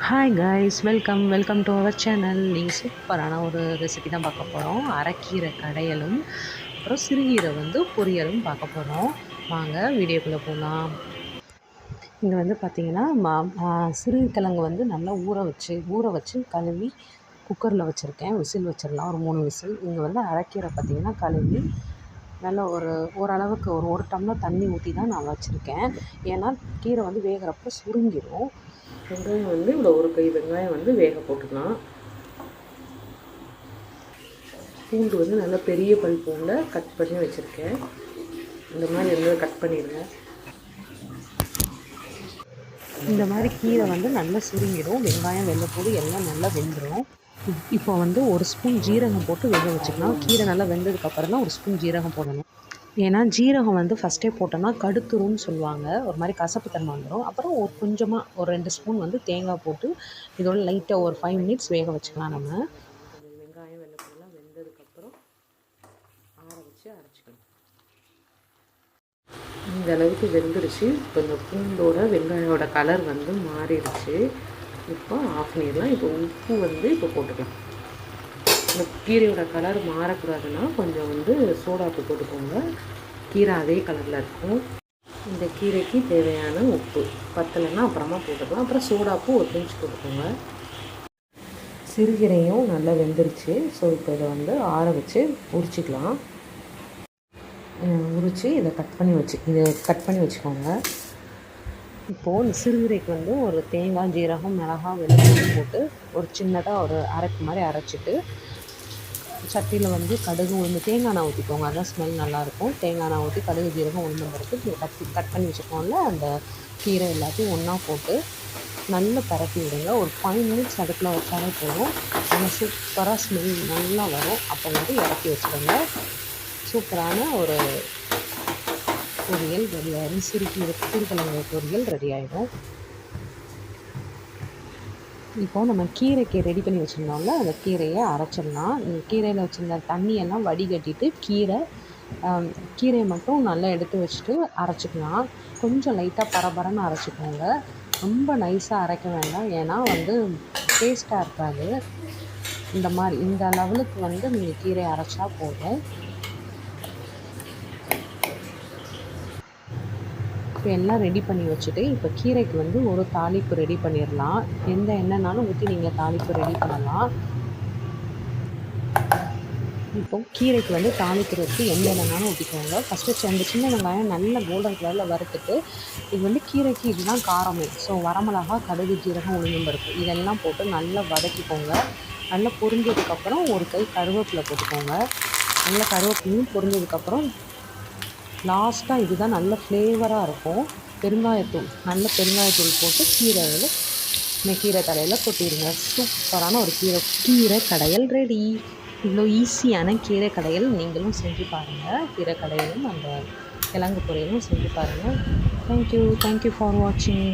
Hi guys, welcome to our channel. நீங்கள் சூப்பரான ஒரு ரெசிபி தான் பார்க்க போகிறோம். அரைக்கீரை கடையலும் அப்புறம் சிறுகீரை பொரியலும் பார்க்க போகிறோம். வாங்க வீடியோக்குள்ளே போகலாம். இங்கே பார்த்தீங்கன்னா சிறுகிழங்கு நல்லா ஊற வச்சு கழுவி குக்கரில் வச்சுருக்கேன். விசில் வச்சிடலாம், ஒரு 3 விசில். இங்கே அரைக்கீரை பார்த்திங்கன்னா கழுவி நல்லா ஓரளவுக்கு ஒரு டம்ளர் தண்ணி ஊற்றி தான் நான் வச்சுருக்கேன். ஏன்னா கீரை வேகிறப்ப சுருங்கிடும். வெங்காயம் இவ்வளோ ஒரு கை வெங்காயம் வேக போட்டுக்கலாம். பூண்டு நல்லா பெரிய பல் பூண்டை கட் பண்ணி வச்சுருக்கேன். இந்த மாதிரி கட் பண்ணிடுங்க. இந்த மாதிரி கீரை நல்லா சுருங்கிடும். வெங்காயம் வெள்ளைப்பூடு எல்லாம் நல்லா வெந்துடும். இப்போ ஒரு ஸ்பூன் ஜீரகம் போட்டு வேக வச்சுக்கலாம். கீரை நல்லா வெந்ததுக்கப்புறம் தான் ஒரு ஸ்பூன் ஜீரகம் போடணும். ஏன்னா ஜீரகம் ஃபஸ்ட்டே போட்டோன்னா கடுத்துரும்னு சொல்லுவாங்க. ஒரு மாதிரி கசப்பு தன்மை வந்துடும். அப்புறம் கொஞ்சமாக ஒரு 2 ஸ்பூன் தேங்காய் போட்டு இதோட லைட்டாக ஒரு 5 மினிட்ஸ் வேக வச்சுக்கலாம். நம்ம வெங்காயம் வெள்ளைப்பூடெல்லாம் வெந்ததுக்கப்புறம் ஆற வச்சு அரைச்சிக்கணும். இந்த அளவுக்கு வெந்துடுச்சு. இப்போ இந்த பூண்டோட வெங்காயோட கலர் மாறிடுச்சு. இப்போ ஆஃப் பண்ணிடலாம். இப்போ உப்பு இப்போ போட்டுக்கலாம். இந்த கீரையோட கலர் மாறக்கூடாதுன்னா கொஞ்சம் சோடாப்பு போட்டுக்கோங்க. கீரை அதே கலரில் இருக்கும். இந்த கீரைக்கு தேவையான உப்பு பத்தலைன்னா அப்புறமா போட்டுக்கலாம். அப்புறம் சோடாப்பு ஒரு பிஞ்ச் போட்டுக்கோங்க. சிறுகீரையும் நல்லா வெந்துருச்சு. ஸோ இப்போ இதை ஆற வச்சு உரிச்சிக்கலாம். உரித்து இதை கட் பண்ணி வச்சுக்கோங்க. இப்போது இந்த சிறுகீரைக்கு ஒரு தேங்காய், ஜீரகம், மிளகாய், வெள்ளைப்பூடு போட்டு ஒரு சின்னதாக ஒரு அரைப்பு மாதிரி அரைச்சிட்டு சட்டியில் கடுகு உளுந்து தேங்காய் எண்ணெய் ஊற்றிக்கோங்க. அதான் ஸ்மெல் நல்லாயிருக்கும். தேங்காய் எண்ணெய் ஊற்றி கடுகு, ஜீரகம், உளுந்து பருப்பு கட் பண்ணி வச்சுக்கோங்கள அந்த கீரை எல்லாத்தையும் ஒன்றா போட்டு நல்லா பரப்பி விடுங்க. ஒரு 5 மினிட்ஸ் அடுப்பில் வச்சாலே போதும். நல்லா சூப்பராக ஸ்மெல் நல்லா வரும். அப்போ இறக்கி வச்சுடுங்க. சூப்பரான ஒரு பொரியல் ரெடி ஆகிடும். சிறுகிழங்கு பொரியல் ரெடி ஆகிடும். இப்போது நம்ம கீரைக்கு ரெடி பண்ணி வச்சுருந்தோம்ல, அந்த கீரையை அரைச்சிடலாம். கீரையில் வச்சுருந்த தண்ணியெல்லாம் வடிகட்டிட்டு கீரையை மட்டும் நல்லா எடுத்து வச்சுட்டு அரைச்சிக்கலாம். கொஞ்சம் லைட்டாக பரபரன்னு அரைச்சிக்கோங்க. ரொம்ப நைஸாக அரைக்க வேண்டாம். ஏன்னா டேஸ்ட்டாக இருக்காது. இந்த லெவலுக்கு நீங்கள் கீரையை அரைச்சா போதும். இப்போ எல்லாம் ரெடி பண்ணி வச்சுட்டு இப்போ கீரைக்கு ஒரு தாளிப்பு ரெடி பண்ணிடலாம். எந்த எண்ணெய்னாலும் ஊற்றி நீங்கள் தாளிப்பு ரெடி பண்ணலாம். இப்போ கீரைக்கு தாளிக்கிறதுக்கு எந்த எண்ணெய்னாலும் ஊற்றிக்கோங்க. ஃபஸ்ட்டு அந்த சின்ன வெங்காயம் நல்ல கோல்டன் கலரில் வறுத்துட்டு இது கீரைக்கு இதுதான் காரமே. ஸோ வரமிளகா, கடுகு, ஜீரகம், உளுந்தம் பருப்பு இதெல்லாம் போட்டு நல்லா வதக்கிக்கோங்க. நல்லா பொரிஞ்சதுக்கப்புறம் ஒரு கை கருவேப்பிலை போட்டுக்கோங்க. நல்லா கருவேப்பிலையும் பொரிஞ்சதுக்கப்புறம் லாஸ்ட்டாக இதுதான் நல்ல ஃப்ளேவராக இருக்கும். நல்ல பெருங்காயத்தூள் போட்டு கீரை தலையில் கொட்டிடுங்க. சூப்பரான ஒரு கீரை கடையல் ரெடி. இவ்வளோ ஈஸியான கீரை கடையல் நீங்களும் செஞ்சு பாருங்கள். கீரை கடையலும் அந்த கிழங்கு பொரியலும் செஞ்சு பாருங்கள். தேங்க்யூ ஃபார் வாட்சிங்.